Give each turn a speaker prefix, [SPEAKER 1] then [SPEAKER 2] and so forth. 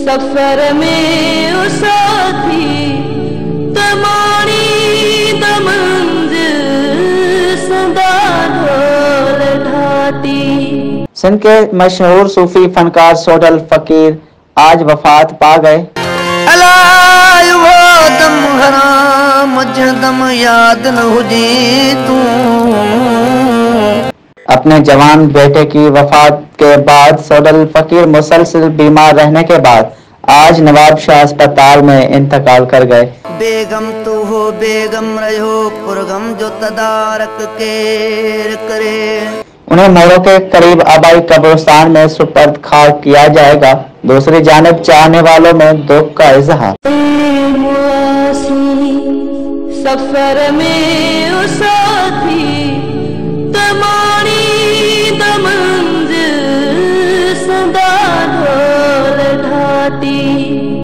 [SPEAKER 1] सफर में ओ साथी तमाणी दमंज सदा ढोल ढाती।
[SPEAKER 2] सिंध के मशहूर सूफी फनकार सोडल फकीर आज वफात पा गए।
[SPEAKER 3] दम याद न हुजे तू।
[SPEAKER 2] अपने जवान बेटे की वफात के बाद सोडल फकीर मुसलसल बीमार रहने के बाद आज नवाब शाह अस्पताल में इंतकाल कर गए।
[SPEAKER 3] बेगम तो हो बेगम रहो पुरगम जो तदारक केर करे।
[SPEAKER 2] उन्हें मोड़ों के करीब आबाई कब्रिस्तान में सुपर्द खाक किया जाएगा। दूसरी जानिब चाहने वालों में दुख का इजहार।
[SPEAKER 1] सफर में ओ साथी तमाणी दमंज सदा ढोल ढाती।